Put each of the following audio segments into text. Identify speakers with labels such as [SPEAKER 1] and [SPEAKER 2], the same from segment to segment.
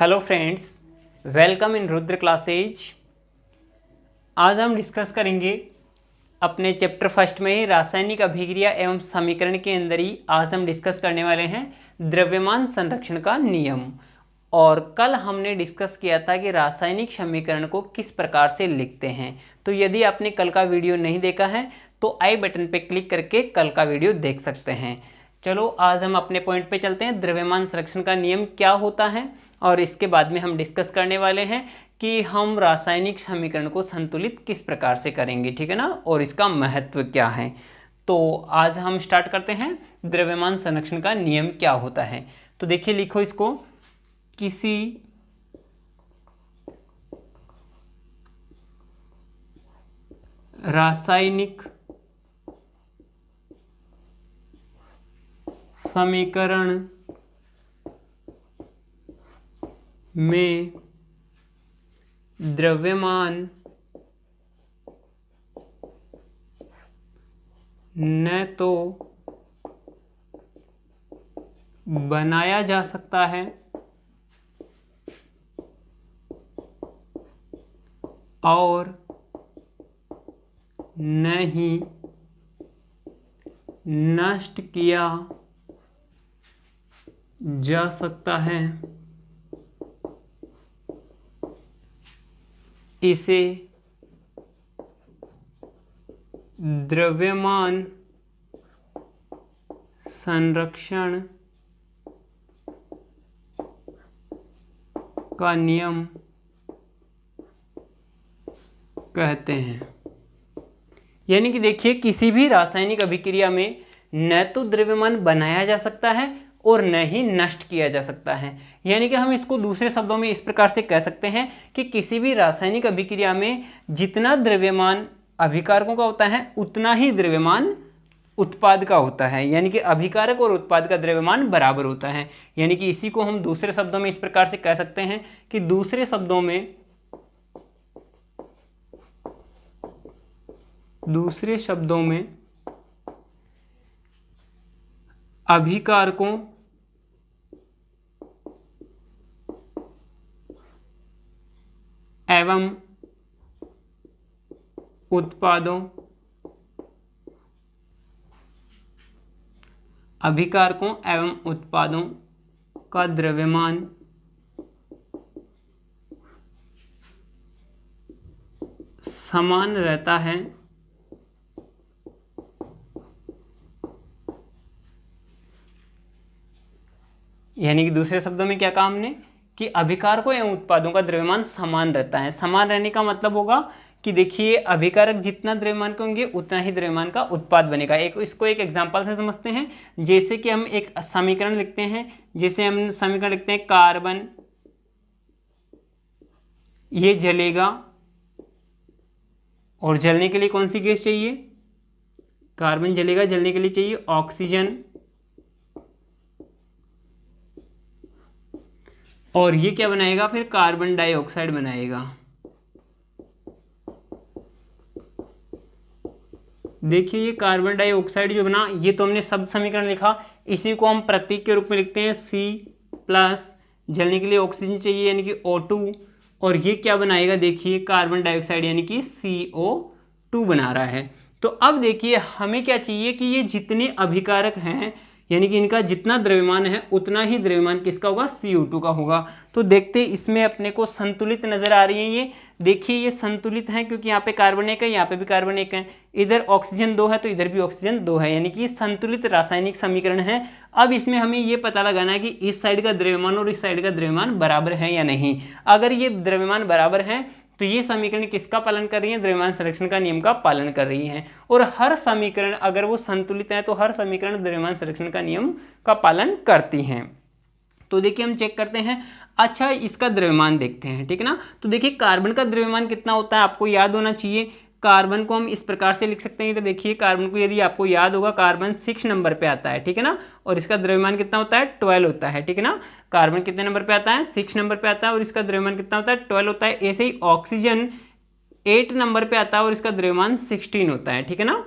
[SPEAKER 1] Hello friends, welcome in Rudra classes. आज हम discuss करेंगे अपने चैप्टर फर्स्ट में ही रासायनिक अभिक्रिया एवं समीकरण के अंदर ही आज हम डिस्कस करने वाले हैं द्रव्यमान संरक्षण का नियम। और कल हमने डिस्कस किया था कि रासायनिक समीकरण को किस प्रकार से लिखते हैं। तो यदि आपने कल का वीडियो नहीं देखा है तो आई बटन पर क्लिक करके कल का वीडियो देख सकते हैं। चलो आज हम अपने पॉइंट पे चलते हैं। द्रव्यमान संरक्षण का नियम क्या होता है और इसके बाद में हम डिस्कस करने वाले हैं कि हम रासायनिक समीकरण को संतुलित किस प्रकार से करेंगे, ठीक है ना, और इसका महत्व क्या है। तो आज हम स्टार्ट करते हैं। द्रव्यमान संरक्षण का नियम क्या होता है, तो देखिए लिखो इसको। किसी रासायनिक समीकरण में द्रव्यमान न तो बनाया जा सकता है और न ही नष्ट किया जा सकता है, इसे द्रव्यमान संरक्षण का नियम कहते हैं। यानी कि देखिए, किसी भी रासायनिक अभिक्रिया में न तो द्रव्यमान बनाया जा सकता है और न ही नष्ट किया जा सकता है। यानी कि हम इसको दूसरे शब्दों में इस प्रकार से कह सकते हैं कि किसी भी रासायनिक अभिक्रिया में जितना द्रव्यमान अभिकारकों का होता है उतना ही द्रव्यमान उत्पाद का होता है। यानी कि अभिकारक और उत्पाद का द्रव्यमान बराबर होता है। यानी कि इसी को हम दूसरे शब्दों में इस प्रकार से कह सकते हैं कि दूसरे शब्दों में अभिकारकों एवं उत्पादों का द्रव्यमान समान रहता है यानी कि दूसरे शब्दों में क्या कहा हमने कि अभिकारकों एवं उत्पादों का द्रव्यमान समान रहता है। समान रहने का मतलब होगा कि देखिए, अभिकारक जितना द्रव्यमान के होंगे उतना ही द्रव्यमान का उत्पाद बनेगा। इसको एक एग्जांपल से समझते हैं। जैसे कि हम एक समीकरण लिखते हैं, जैसे हम समीकरण लिखते हैं कार्बन ये जलेगा और जलने के लिए कौन सी गैस चाहिए? कार्बन जलेगा, जलने के लिए चाहिए ऑक्सीजन। और ये क्या बनाएगा? फिर कार्बन डाइऑक्साइड बनाएगा। देखिए, ये कार्बन डाइऑक्साइड जो बना, ये तो हमने शब्द समीकरण लिखा, इसी को हम प्रतीक के रूप में लिखते हैं C+। जलने के लिए ऑक्सीजन चाहिए यानी कि O2, और ये क्या बनाएगा? देखिए, कार्बन डाइऑक्साइड यानी कि CO2 बना रहा है। तो अब देखिए, हमें क्या चाहिए कि ये जितने अभिकारक हैं यानी कि इनका जितना द्रव्यमान है उतना ही द्रव्यमान किसका होगा? CO2 का होगा। तो देखते इसमें अपने को संतुलित नजर आ रही है। ये देखिए, ये संतुलित है क्योंकि यहाँ पे कार्बन 1 है, यहाँ पे भी कार्बन 1 है, इधर ऑक्सीजन 2 है तो इधर भी ऑक्सीजन 2 है। यानी कि ये संतुलित रासायनिक समीकरण है। अब इसमें हमें ये पता लगाना है कि इस साइड का द्रव्यमान और इस साइड का द्रव्यमान बराबर है या नहीं। अगर ये द्रव्यमान बराबर है तो ये समीकरण किसका पालन कर रही है? द्रव्यमान संरक्षण का नियम का पालन कर रही है। और हर समीकरण अगर वो संतुलित है तो हर समीकरण द्रव्यमान संरक्षण का नियम का पालन करती हैं। तो देखिए, हम चेक करते हैं। अच्छा, इसका द्रव्यमान देखते हैं, ठीक है ना। तो देखिए, कार्बन का द्रव्यमान कितना होता है आपको याद होना चाहिए। कार्बन को हम इस प्रकार से लिख सकते हैं। तो देखिए, कार्बन को यदि आपको याद होगा, कार्बन 6 नंबर पे आता है, ठीक है ना, और इसका द्रव्यमान कितना होता है? 12 होता है, ठीक है ना। कार्बन कितने नंबर पे आता है? 6 नंबर पे आता है और इसका द्रव्यमान कितना होता है? 12 होता है। ऐसे ही ऑक्सीजन 8 नंबर पे आता है और इसका द्रव्यमान 16 होता है, ठीक है ना।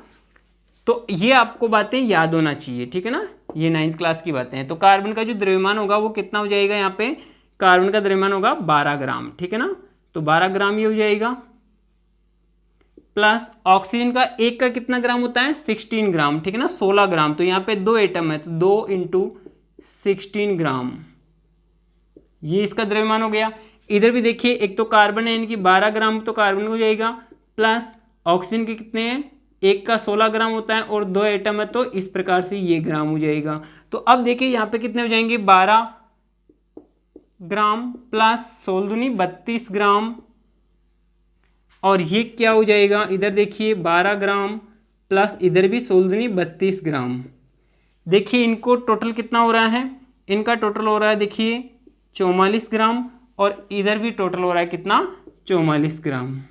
[SPEAKER 1] तो ये आपको बातें याद होना चाहिए, ठीक है ना, ये 9th क्लास की बातें हैं। तो कार्बन का जो द्रव्यमान होगा वो कितना हो जाएगा? यहाँ पे कार्बन का द्रव्यमान होगा 12 ग्राम, ठीक है ना, तो 12 ग्राम ये हो जाएगा, प्लस ऑक्सीजन का एक का कितना ग्राम होता है 16 ग्राम, ठीक है ना, 16 ग्राम, तो यहाँ पे 2 एटम है तो 2 इंटू 16 ग्राम, ये इसका द्रव्यमान हो गया। इधर भी देखिए एक तो कार्बन है यानी कि 12 ग्राम तो कार्बन हो जाएगा, प्लस ऑक्सीजन के कितने हैं, एक का 16 ग्राम होता है और 2 एटम है तो इस प्रकार से ये ग्राम हो जाएगा। तो अब देखिए यहाँ पे कितने हो जाएंगे 12 ग्राम प्लस 16 दूनी 32 ग्राम, और ये क्या हो जाएगा, इधर देखिए 12 ग्राम प्लस इधर भी 16 दूनी 32 ग्राम। देखिए इनको टोटल कितना हो रहा है, इनका टोटल हो रहा है देखिए 44 ग्राम, और इधर भी टोटल हो रहा है कितना 44 ग्राम।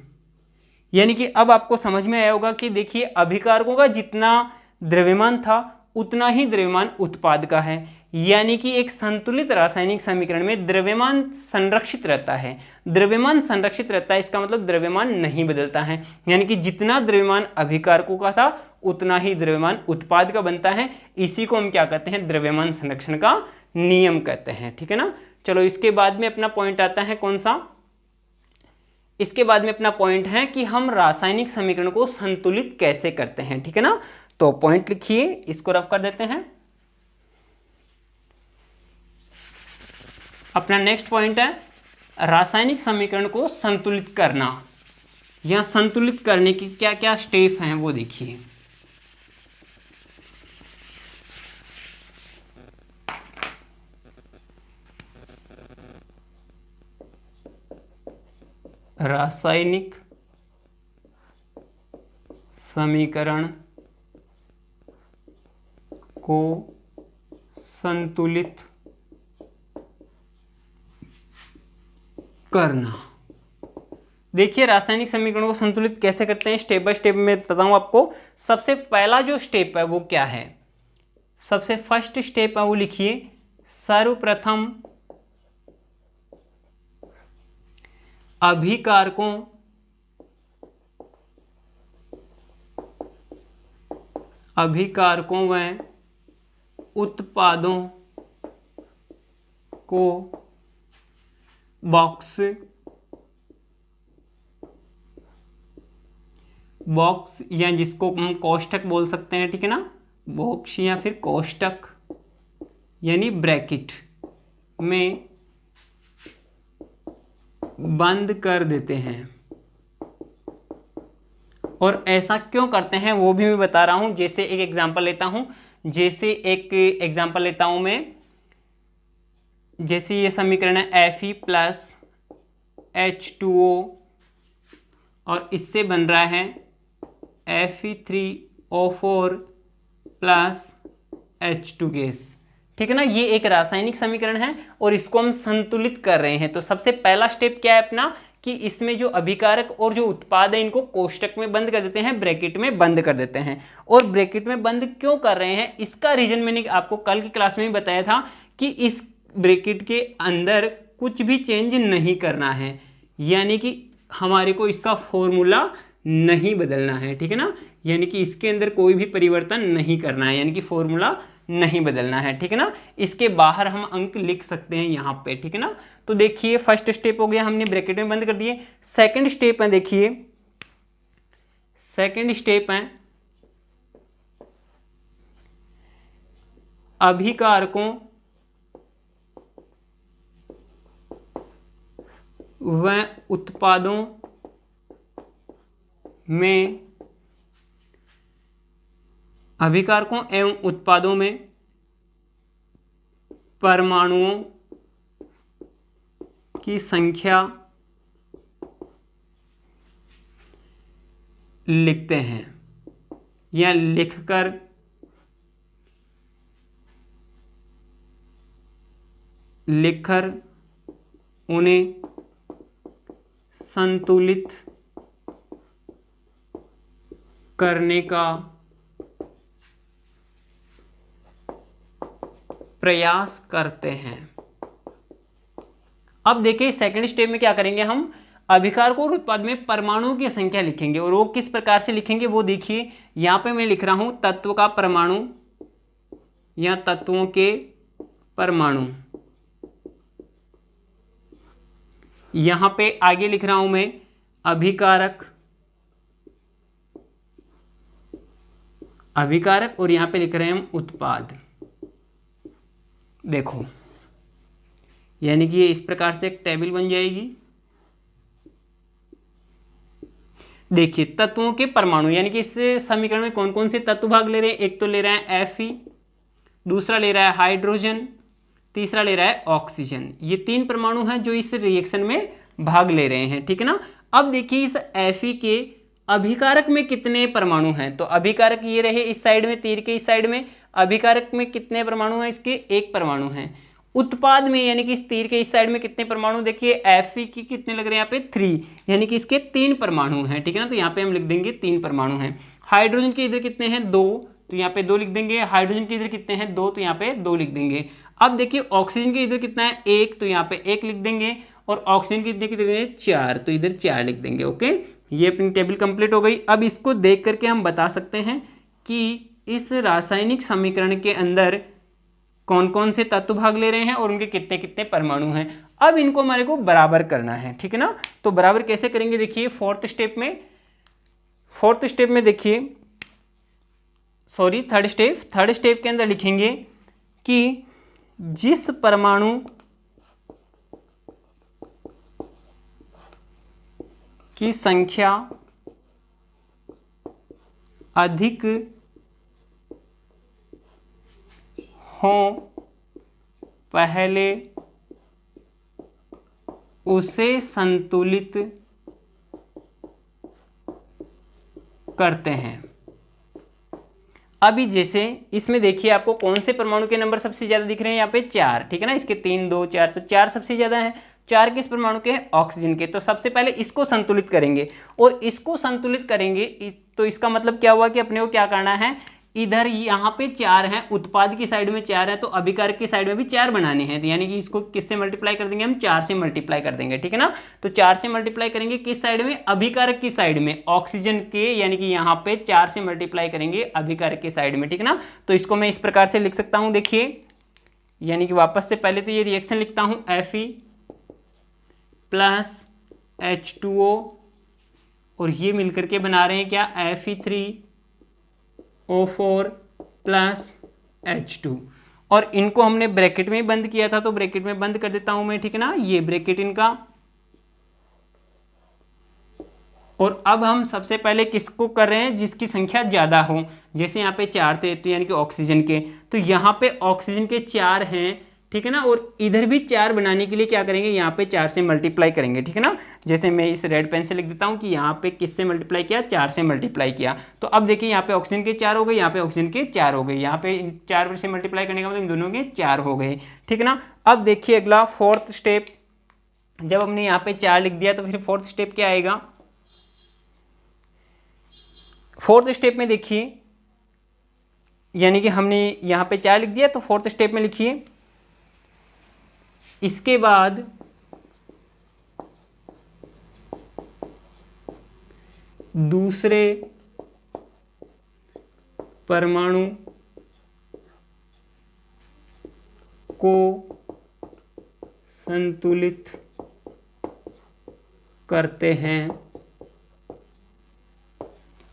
[SPEAKER 1] यानी कि अब आपको समझ में आया होगा कि देखिए अभिकारकों का जितना द्रव्यमान था उतना ही द्रव्यमान उत्पाद का है, यानी कि एक संतुलित रासायनिक समीकरण में द्रव्यमान संरक्षित रहता है। द्रव्यमान संरक्षित रहता है इसका मतलब द्रव्यमान नहीं बदलता है, यानी कि जितना द्रव्यमान अभिकारकों का था उतना ही द्रव्यमान उत्पाद का बनता है। इसी को हम क्या कहते हैं, द्रव्यमान संरक्षण का नियम कहते हैं, ठीक है ना। चलो इसके बाद में अपना पॉइंट आता है कौन सा, इसके बाद में अपना पॉइंट है कि हम रासायनिक समीकरण को संतुलित कैसे करते हैं, ठीक है ना। तो पॉइंट लिखिए, इसको रफ कर देते हैं। अपना नेक्स्ट पॉइंट है रासायनिक समीकरण को संतुलित करना, या संतुलित करने की क्या क्या स्टेप हैं वो देखिए। रासायनिक समीकरण को संतुलित करना। देखिए रासायनिक समीकरण को संतुलित कैसे करते हैं, स्टेप बाय स्टेप में बताता हूं आपको। सबसे पहला जो स्टेप है वो क्या है, सबसे फर्स्ट स्टेप है वो लिखिए, सर्वप्रथम अभिकारकों व उत्पादों को बॉक्स या जिसको हम कोष्ठक बोल सकते हैं, ठीक है ना, बॉक्स या फिर कोष्ठक यानी ब्रैकेट में बंद कर देते हैं। और ऐसा क्यों करते हैं वो भी मैं बता रहा हूं। जैसे एक एग्जांपल लेता हूं, मैं, जैसे ये समीकरण है Fe प्लस H2O और इससे बन रहा है Fe3O4 प्लस H2 गैस, ठीक है ना। ये एक रासायनिक समीकरण है और इसको हम संतुलित कर रहे हैं। तो सबसे पहला स्टेप क्या है अपना, कि इसमें जो अभिकारक और जो उत्पाद है इनको कोष्टक में बंद कर देते हैं, ब्रैकेट में बंद कर देते हैं। और ब्रैकेट में बंद क्यों कर रहे हैं, इसका रीजन मैंने आपको कल की क्लास में भी बताया था कि इस ब्रैकेट के अंदर कुछ भी चेंज नहीं करना है, यानी कि हमारे को इसका फॉर्मूला नहीं बदलना है, ठीक है ना। यानी कि इसके अंदर कोई भी परिवर्तन नहीं करना है, यानी कि फॉर्मूला नहीं बदलना है, ठीक है ना। इसके बाहर हम अंक लिख सकते हैं यहाँ पे, ठीक है ना। तो देखिए फर्स्ट स्टेप हो गया, हमने ब्रैकेट में बंद कर दिए। सेकंड स्टेप है, देखिए सेकंड स्टेप है अभिकारकों व उत्पादों में, अभिकारकों एवं उत्पादों में परमाणुओं की संख्या लिखते हैं, या लिखकर उन्हें संतुलित करने का प्रयास करते हैं। अब देखिए सेकंड स्टेप में क्या करेंगे, हम अभिकारकों और उत्पाद में परमाणुओं की संख्या लिखेंगे। और वो किस प्रकार से लिखेंगे वो देखिए, यहां पे मैं लिख रहा हूं तत्व का परमाणु या तत्वों के परमाणु। यहां पे आगे लिख रहा हूं मैं अभिकारक, अभिकारक, और यहां पे लिख रहे हैं हम उत्पाद। देखो यानी कि ये इस प्रकार से एक टेबल बन जाएगी। देखिए तत्वों के परमाणु, यानी कि इस समीकरण में कौन कौन से तत्व भाग ले रहे हैं। एक तो ले रहा है Fe, दूसरा ले रहा है हाइड्रोजन, तीसरा ले रहा है ऑक्सीजन। ये 3 परमाणु हैं जो इस रिएक्शन में भाग ले रहे हैं, ठीक है ना। अब देखिए इस Fe के अभिकारक में कितने परमाणु हैं। तो अभिकारक ये रहे इस साइड में, तीर के इस साइड में। अभिकारक में कितने परमाणु हैं इसके, 1 परमाणु हैं। उत्पाद में यानी कि इस तीर के इस साइड में कितने परमाणु, देखिए Fe की कितने लग रहे हैं यहाँ पे 3, यानी कि इसके 3 परमाणु हैं, ठीक है ना। तो यहाँ पे हम लिख देंगे 3 परमाणु हैं। हाइड्रोजन के इधर कितने हैं 2, तो यहाँ पे 2 लिख देंगे। हाइड्रोजन के इधर कितने हैं 2, तो यहाँ पे 2 लिख देंगे। अब देखिए ऑक्सीजन के इधर कितना है 1, तो यहाँ पे 1 लिख देंगे। और ऑक्सीजन के इधर कितने हैं 4, तो इधर 4 लिख देंगे। ओके, ये अपनी टेबल कंप्लीट हो गई। अब इसको देख करके हम बता सकते हैं कि इस रासायनिक समीकरण के अंदर कौन कौन से तत्व भाग ले रहे हैं और उनके कितने कितने परमाणु हैं। अब इनको हमारे को बराबर करना है, ठीक है ना। तो बराबर कैसे करेंगे, देखिए फोर्थ स्टेप में देखिए, सॉरी थर्ड स्टेप के अंदर लिखेंगे कि जिस परमाणु की संख्या अधिक हो पहले उसे संतुलित करते हैं। अभी जैसे इसमें देखिए आपको कौन से परमाणु के नंबर सबसे ज्यादा दिख रहे हैं, यहाँ पे 4, ठीक है ना। इसके 3, 2, 4, तो 4 सबसे ज्यादा है। 4 किस परमाणु के हैं, ऑक्सीजन के। तो सबसे पहले इसको संतुलित करेंगे, और इसको संतुलित करेंगे तो इसका मतलब क्या हुआ कि अपने को क्या करना है, इधर यहाँ पे 4 हैं, उत्पाद की साइड में 4 है, तो अभिकारक की साइड में भी 4 बनाने हैं। तो यानी कि इसको किससे मल्टीप्लाई कर देंगे, हम 4 से मल्टीप्लाई कर देंगे, ठीक है ना। तो 4 से मल्टीप्लाई करेंगे किस साइड में, अभिकारक की साइड में, ऑक्सीजन के, यानी कि यहाँ पे 4 से मल्टीप्लाई करेंगे अभिकारक की साइड में, ठीक है ना। तो इसको मैं इस प्रकार से लिख सकता हूँ, देखिए, यानी कि वापस से पहले तो ये रिएक्शन लिखता हूँ, Fe प्लस H2O, और ये मिलकर के बना रहे हैं क्या, Fe3O4 प्लस H2, और इनको हमने ब्रैकेट में बंद किया था, तो ब्रैकेट में बंद कर देता हूं मैं, ठीक है ना। ये ब्रैकेट इनका, और अब हम सबसे पहले किसको कर रहे हैं, जिसकी संख्या ज्यादा हो। जैसे यहाँ पे 4 थे, तो यानी कि ऑक्सीजन के, तो यहाँ पे ऑक्सीजन के 4 हैं, ठीक है ना। और इधर भी 4 बनाने के लिए क्या करेंगे, यहाँ पे 4 से मल्टीप्लाई करेंगे, ठीक है ना। जैसे मैं इस रेड पेन से लिख देता हूँ कि यहाँ पे किससे मल्टीप्लाई किया, 4 से मल्टीप्लाई किया। तो अब देखिए यहाँ पे ऑक्सीजन के 4 हो गए, यहाँ पे ऑक्सीजन के 4 हो गए, यहाँ पे 4 से मल्टीप्लाई करने का मतलब इन दोनों के 4 हो गए, ठीक है ना। अब देखिए अगला फोर्थ स्टेप, जब हमने यहाँ पे 4 लिख दिया तो फिर फोर्थ स्टेप क्या आएगा। फोर्थ स्टेप में देखिए, यानी कि हमने यहाँ पे 4 लिख दिया, तो फोर्थ स्टेप में लिखिए, इसके बाद दूसरे परमाणु को संतुलित करते हैं।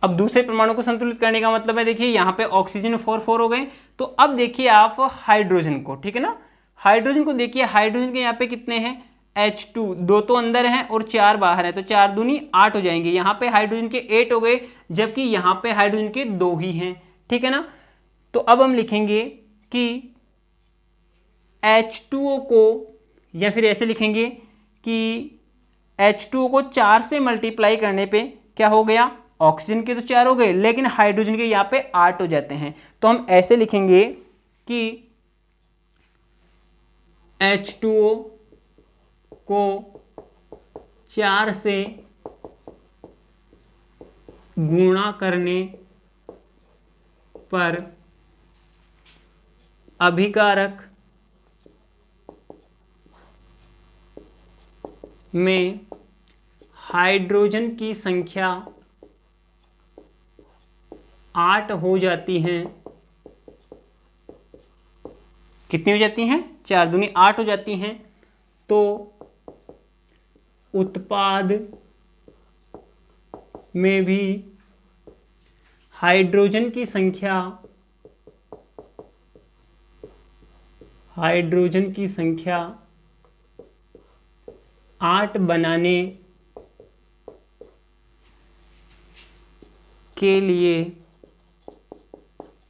[SPEAKER 1] अब दूसरे परमाणु को संतुलित करने का मतलब है, देखिए यहाँ पे ऑक्सीजन 4 हो गए। तो अब देखिए आप हाइड्रोजन को, ठीक है ना, हाइड्रोजन को देखिए, हाइड्रोजन के यहाँ पे कितने हैं, H2, 2 तो अंदर हैं और 4 बाहर है, तो 4 दूनी 8 हो जाएंगे। यहाँ पे हाइड्रोजन के 8 हो गए, जबकि यहाँ पे हाइड्रोजन के 2 ही हैं, ठीक है ना। तो अब हम लिखेंगे कि H2O को, या फिर ऐसे लिखेंगे कि H2O को 4 से मल्टीप्लाई करने पे क्या हो गया, ऑक्सीजन के तो 4 हो गए, लेकिन हाइड्रोजन के यहाँ पे 8 हो जाते हैं। तो हम ऐसे लिखेंगे कि H2O को 4 से गुणा करने पर अभिकारक में हाइड्रोजन की संख्या 8 हो जाती हैं। कितनी हो जाती हैं, 4 दूनी 8 हो जाती हैं। तो उत्पाद में भी हाइड्रोजन की संख्या 8 बनाने के लिए,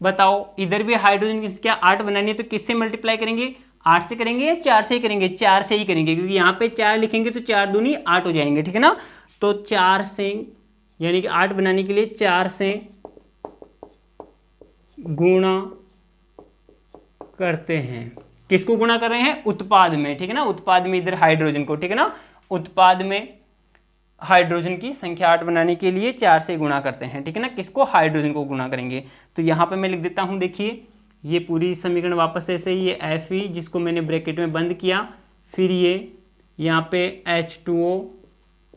[SPEAKER 1] बताओ इधर भी हाइड्रोजन की संख्या 8 बनानी है तो किससे मल्टीप्लाई करेंगे? 8 से करेंगे या 4 से ही करेंगे? 4 से ही करेंगे, क्योंकि यहाँ पे 4 लिखेंगे तो 4 दूनी 8 हो जाएंगे, ठीक है ना। तो 4 से, यानी कि 8 बनाने के लिए 4 से गुणा करते हैं। किसको गुणा कर रहे हैं? उत्पाद में, ठीक है ना। उत्पाद में इधर हाइड्रोजन को, ठीक है ना। उत्पाद में हाइड्रोजन की संख्या 8 बनाने के लिए 4 से गुणा करते हैं, ठीक है ना। किसको? हाइड्रोजन को गुणा करेंगे। तो यहाँ पे मैं लिख देता हूँ, देखिए ये पूरी समीकरण वापस ऐसे ही, ये Fe जिसको मैंने ब्रैकेट में बंद किया, फिर ये यहाँ पे H2O,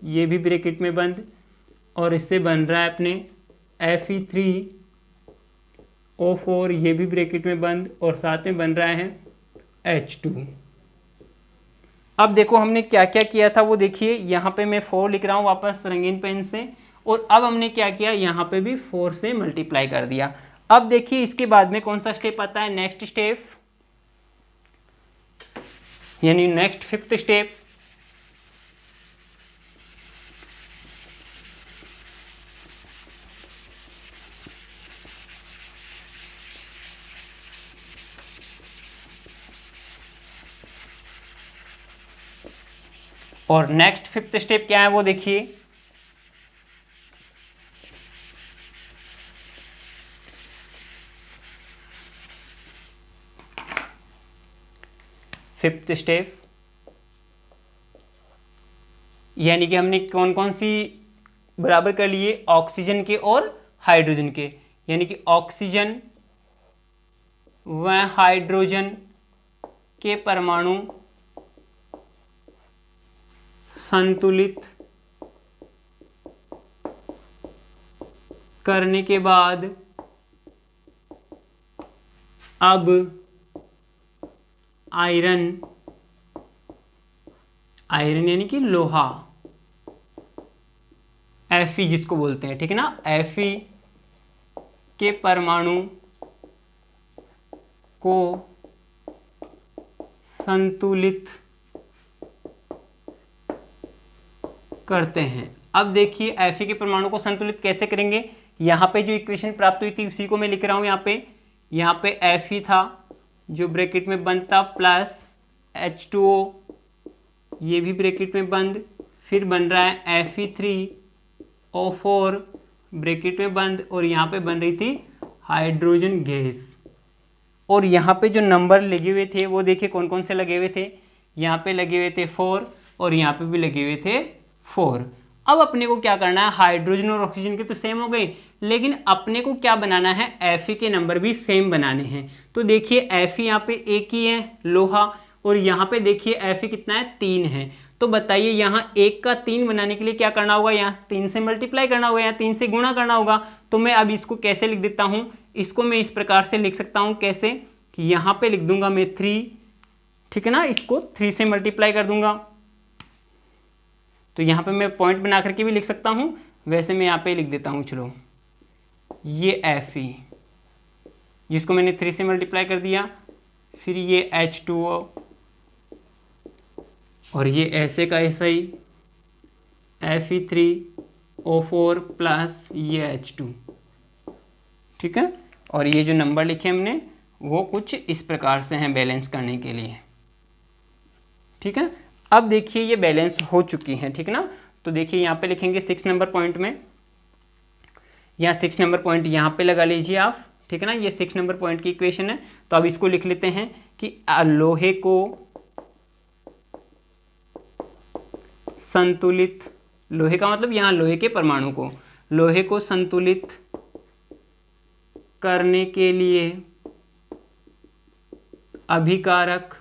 [SPEAKER 1] ये भी ब्रैकेट में बंद, और इससे बन रहा है अपने Fe3O4, ये भी ब्रैकेट में बंद, और साथ में बन रहा है H2। अब देखो हमने क्या क्या किया था वो देखिए, यहाँ पे मैं 4 लिख रहा हूँ वापस रंगीन पेन से, और अब हमने क्या किया, यहाँ पे भी 4 से मल्टीप्लाई कर दिया। अब देखिए इसके बाद में कौन सा स्टेप आता है? नेक्स्ट स्टेप, यानी नेक्स्ट 5th स्टेप। और नेक्स्ट 5th स्टेप क्या है वो देखिए, फिफ्थ स्टेप, यानी कि हमने कौन कौन सी बराबर कर लिए? ऑक्सीजन के और हाइड्रोजन के, यानी कि ऑक्सीजन व हाइड्रोजन के परमाणु संतुलित करने के बाद अब आयरन यानी कि लोहा, Fe जिसको बोलते हैं, ठीक है ना, Fe के परमाणु को संतुलित करते हैं। अब देखिए Fe के परमाणु को संतुलित कैसे करेंगे? यहाँ पे जो इक्वेशन प्राप्त हुई थी उसी को मैं लिख रहा हूँ यहाँ पे Fe था जो ब्रैकेट में बंद था, प्लस H2O, ये भी ब्रैकेट में बंद, फिर बन रहा है Fe3O4 ब्रैकेट में बंद, और यहाँ पे बन रही थी हाइड्रोजन गैस। और यहाँ पे जो नंबर लगे हुए थे वो देखिए कौन कौन से लगे हुए थे, यहाँ पे लगे हुए थे 4 और यहाँ पे भी लगे हुए थे 4। अब अपने को क्या करना है, हाइड्रोजन और ऑक्सीजन के तो सेम हो गई, लेकिन अपने को क्या बनाना है, Fe के नंबर भी सेम बनाने हैं। तो देखिए Fe यहाँ पे एक ही है लोहा, और यहाँ पे देखिए Fe कितना है, 3 है। तो बताइए यहाँ 1 का 3 बनाने के लिए क्या करना होगा, यहाँ 3 से मल्टीप्लाई करना होगा, यहाँ 3 से गुणा करना होगा। तो मैं अब इसको कैसे लिख देता हूँ, इसको मैं इस प्रकार से लिख सकता हूँ, कैसे कि यहाँ पे लिख दूंगा मैं 3, ठीक है ना, इसको 3 से मल्टीप्लाई कर दूंगा। तो यहाँ पे मैं पॉइंट बना करके भी लिख सकता हूँ, वैसे मैं यहाँ पे लिख देता हूँ। चलो ये Fe जिसको मैंने 3 से मल्टीप्लाई कर दिया, फिर ये H2O, और ये ऐसे का ऐसा ही Fe3O4 प्लस ये H2, ठीक है। और ये जो नंबर लिखे हमने वो कुछ इस प्रकार से हैं बैलेंस करने के लिए, ठीक है। अब देखिए ये बैलेंस हो चुकी हैं, ठीक है ना। तो देखिए यहाँ पे लिखेंगे 6 नंबर पॉइंट में, यहाँ 6 नंबर पॉइंट यहाँ पे लगा लीजिए आप, ठीक है ना। ये 6 नंबर पॉइंट की इक्वेशन है। तो अब इसको लिख लेते हैं कि लोहे को संतुलित, लोहे का मतलब यहाँ लोहे के परमाणु को, लोहे को संतुलित करने के लिए अभिकारक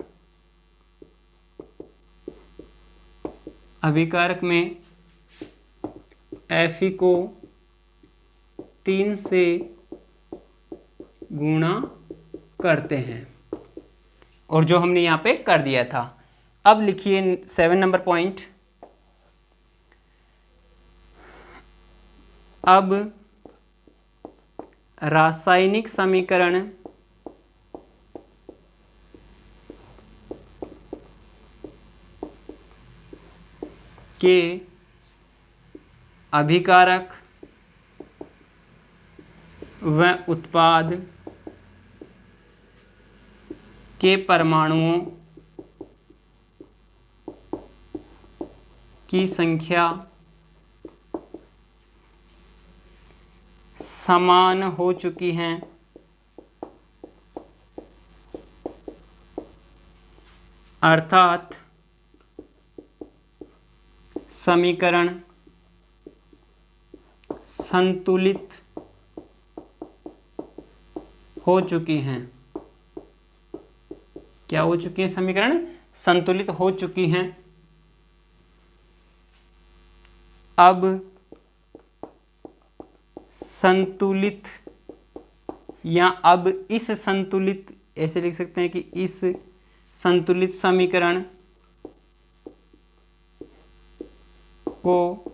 [SPEAKER 1] में Fe को 3 से गुणा करते हैं, और जो हमने यहाँ पे कर दिया था। अब लिखिए 7 नंबर पॉइंट, अब रासायनिक समीकरण के अभिकारक व उत्पाद के परमाणुओं की संख्या समान हो चुकी हैं, अर्थात समीकरण संतुलित हो चुकी हैं। क्या हो चुकी है? समीकरण संतुलित हो चुकी हैं। अब संतुलित या अब इस संतुलित, ऐसे लिख सकते हैं कि इस संतुलित समीकरण को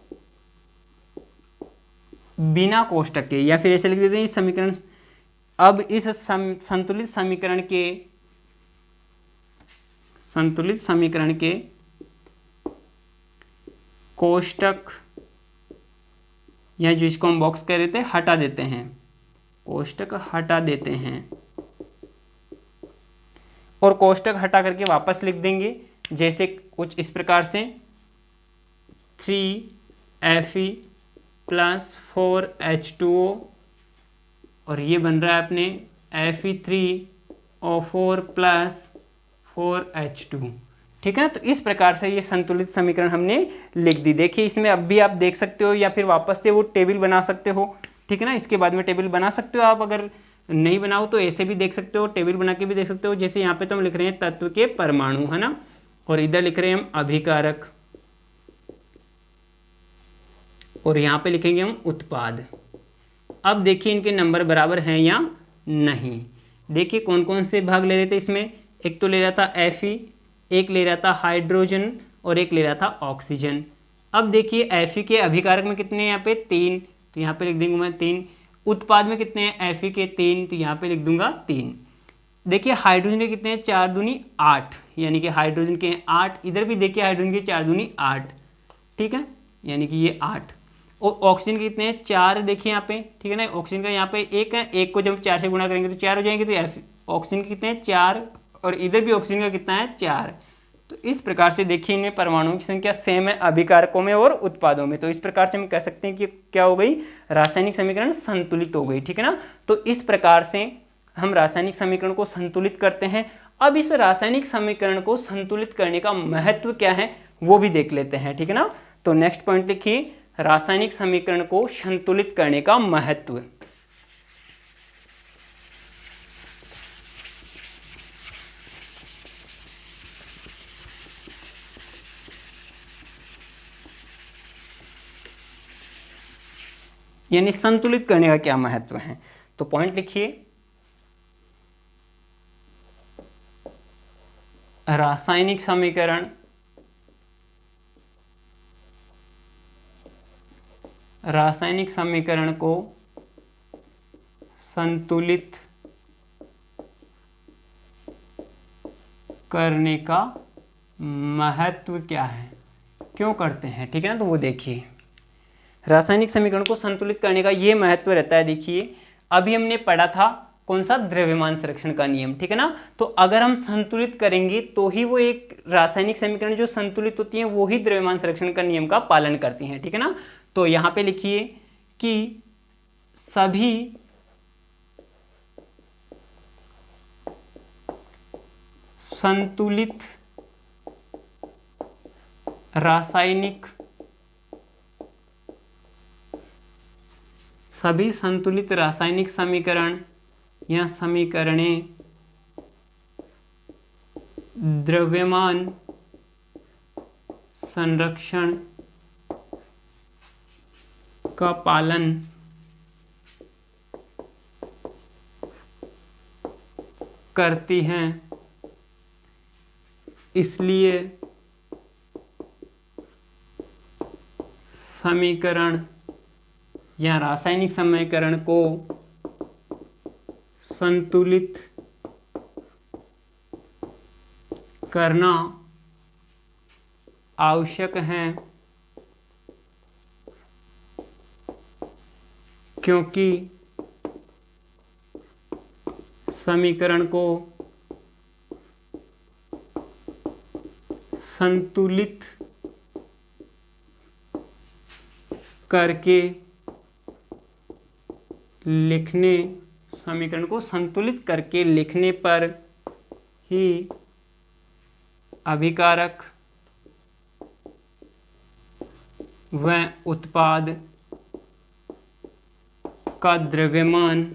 [SPEAKER 1] बिना कोष्टक के, या फिर ऐसे लिख देते हैं इस समीकरण, अब इस संतुलित समीकरण के कोष्टक या जिसको हम बॉक्स कह रहे थे हटा देते हैं, कोष्टक हटा देते हैं और कोष्टक हटा करके वापस लिख देंगे, जैसे कुछ इस प्रकार से 3Fe + 4H2O और ये बन रहा है अपने Fe3O4 + 4H2। ठीक है ना। तो इस प्रकार से ये संतुलित समीकरण हमने लिख दी। देखिए इसमें अब भी आप देख सकते हो या फिर वापस से वो टेबल बना सकते हो। ठीक है ना, इसके बाद में टेबल बना सकते हो आप, अगर नहीं बनाओ तो ऐसे भी देख सकते हो, टेबल बना के भी देख सकते हो। जैसे यहाँ पे तो हम लिख रहे हैं तत्व के परमाणु, है ना, और इधर लिख रहे हैं हम अभिकारक और यहाँ पे लिखेंगे हम उत्पाद। अब देखिए इनके नंबर बराबर हैं या नहीं। देखिए कौन कौन से भाग ले रहे थे इसमें, एक तो ले रहा था Fe, एक ले रहा था हाइड्रोजन और एक ले रहा था ऑक्सीजन। अब देखिए Fe के अभिकारक में कितने हैं, यहाँ पे 3, तो यहाँ पे लिख दूंगा मैं 3। उत्पाद में कितने हैं Fe के 3, तो यहाँ पे लिख दूंगा 3। देखिए हाइड्रोजन के कितने हैं, 4 दूनी 8, यानी कि हाइड्रोजन के 8। इधर भी देखिए हाइड्रोजन के 4 दूनी 8, ठीक है, यानी कि ये 8। और ऑक्सीजन के कितने हैं, 4 देखिए यहाँ पे, ठीक है ना। ऑक्सीजन का यहाँ पे 1 है, 1 को जब 4 से गुणा करेंगे तो 4 हो जाएंगे, तो ऑक्सीजन के कितने हैं 4 और इधर भी ऑक्सीजन का कितना है 4। तो इस प्रकार से देखिए इनमें परमाणुओं की संख्या सेम है अभिकारकों में और उत्पादों में। तो इस प्रकार से हम कह सकते हैं कि क्या हो गई, रासायनिक समीकरण संतुलित हो गई। ठीक है ना। तो इस प्रकार से हम रासायनिक समीकरण को संतुलित करते हैं। अब इस रासायनिक समीकरण को संतुलित करने का महत्व क्या है वो भी देख लेते हैं। ठीक है ना। तो नेक्स्ट पॉइंट देखिए, रासायनिक समीकरण को संतुलित करने का महत्व। यानी संतुलित करने का क्या महत्व है, तो पॉइंट लिखिए, रासायनिक समीकरण को संतुलित करने का महत्व क्या है, क्यों करते हैं। ठीक है ना। तो वो देखिए रासायनिक समीकरण को संतुलित करने का ये महत्व रहता है। देखिए अभी हमने पढ़ा था कौन सा, द्रव्यमान संरक्षण का नियम। ठीक है ना। तो अगर हम संतुलित करेंगे तो ही वो एक रासायनिक समीकरण जो संतुलित होती हैं वो ही द्रव्यमान संरक्षण का नियम का पालन करती हैं। ठीक है ना। तो यहाँ पे लिखिए कि सभी संतुलित रासायनिक समीकरण या समीकरणें द्रव्यमान संरक्षण का पालन करती हैं, इसलिए समीकरण या रासायनिक समीकरण को संतुलित करना आवश्यक है, क्योंकि समीकरण को संतुलित करके लिखने पर ही अभिकारक व उत्पाद का द्रव्यमान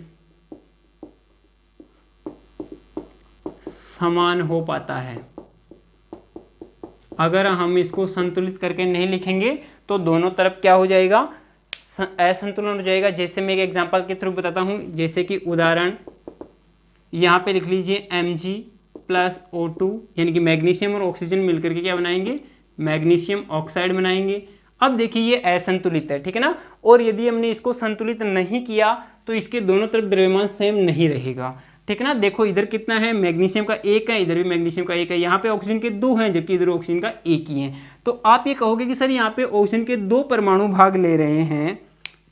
[SPEAKER 1] समान हो पाता है। अगर हम इसको संतुलित करके नहीं लिखेंगे तो दोनों तरफ क्या हो जाएगा, असंतुलन हो जाएगा। जैसे मैं एक एग्जांपल के थ्रू बताता हूँ, जैसे कि उदाहरण यहाँ पे लिख लीजिए Mg प्लस O2 यानी कि मैग्नीशियम और ऑक्सीजन मिलकर के क्या बनाएंगे, मैग्नीशियम ऑक्साइड बनाएंगे। अब देखिए ये असंतुलित है, ठीक है ना। और यदि हमने इसको संतुलित नहीं किया तो इसके दोनों तरफ द्रव्यमान सेम नहीं रहेगा, ठीक है ना। देखो इधर कितना है, मैग्नीशियम का 1 है, इधर भी मैग्नीशियम का 1 है, यहाँ पे ऑक्सीजन के 2 हैं जबकि इधर ऑक्सीजन का 1 ही है। तो आप ये कहोगे कि सर यहाँ पे ऑक्सीजन के 2 परमाणु भाग ले रहे हैं,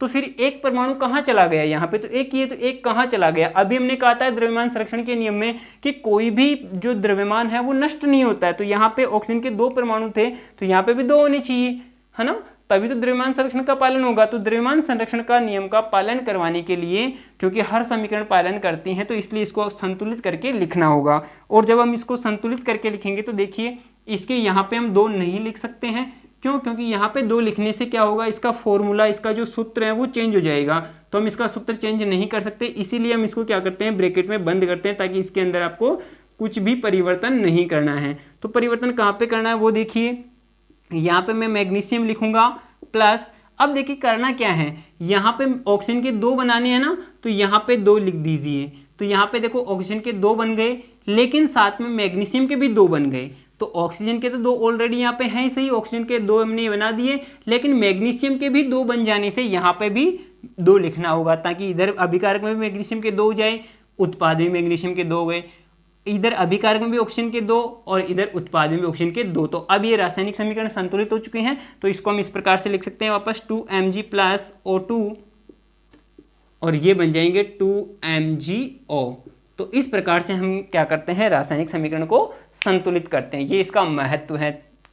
[SPEAKER 1] तो फिर एक परमाणु कहाँ चला गया, यहाँ पे तो एक ही है तो एक कहाँ चला गया। अभी हमने कहा था द्रव्यमान संरक्षण के नियम में कि कोई भी जो द्रव्यमान है वो नष्ट नहीं होता है। तो यहाँ पे ऑक्सीजन के 2 परमाणु थे तो यहाँ पे भी 2 होने चाहिए, है ना, तभी तो द्रव्यमान संरक्षण का पालन होगा। तो द्रव्यमान संरक्षण का नियम का पालन करवाने के लिए, क्योंकि हर समीकरण पालन करती हैं, तो इसलिए इसको संतुलित करके लिखना होगा। और जब हम इसको संतुलित करके लिखेंगे तो देखिए इसके यहाँ पे हम 2 नहीं लिख सकते हैं, क्यों, क्योंकि यहाँ पे 2 लिखने से क्या होगा, इसका फॉर्मूला, इसका जो सूत्र है वो चेंज हो जाएगा। तो हम इसका सूत्र चेंज नहीं कर सकते, इसीलिए हम इसको क्या करते हैं, ब्रैकेट में बंद करते हैं, ताकि इसके अंदर आपको कुछ भी परिवर्तन नहीं करना है। तो परिवर्तन कहाँ पे करना है वो देखिए, यहाँ पे मैं मैग्नीशियम लिखूंगा प्लस, अब देखिए करना क्या है, यहाँ पे ऑक्सीजन के 2 बनाने हैं ना, तो यहाँ पे 2 लिख दीजिए। तो यहाँ पे देखो ऑक्सीजन के 2 बन गए, लेकिन साथ में मैग्नीशियम के भी 2 बन गए। तो ऑक्सीजन के तो 2 ऑलरेडी यहाँ पे हैं सही, ऑक्सीजन के 2 हमने बना दिए, लेकिन मैग्नीशियम के भी 2 बन जाने से यहाँ पे भी 2 लिखना होगा, ताकि इधर अभिकारक में भी मैग्नीशियम के 2 हो जाए, उत्पाद में मैग्नीशियम के 2 हो गए, इधर अभिकारक में भी ऑक्सीजन के 2 और इधर उत्पाद में भी ऑक्सीजन के 2। तो अब ये रासायनिक समीकरण संतुलित हो चुके हैं। तो इसको हम इस प्रकार से लिख सकते हैं वापस 2Mg प्लस O2 और ये बन जाएंगे 2MgO। तो इस प्रकार से हम क्या करते हैं, रासायनिक समीकरण को संतुलित करते हैं। ये इसका महत्व है।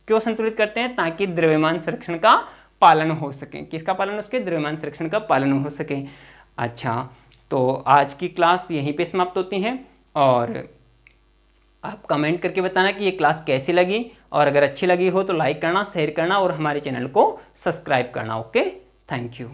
[SPEAKER 1] क्यों संतुलित करते हैं, ताकि द्रव्यमान संरक्षण का पालन हो सके। किसका पालन हो सके, द्रव्यमान संरक्षण का पालन हो सके। अच्छा, तो आज की क्लास यहीं पे समाप्त होती है और आप कमेंट करके बताना कि ये क्लास कैसी लगी, और अगर अच्छी लगी हो तो लाइक करना, शेयर करना और हमारे चैनल को सब्सक्राइब करना। Okay, thank you.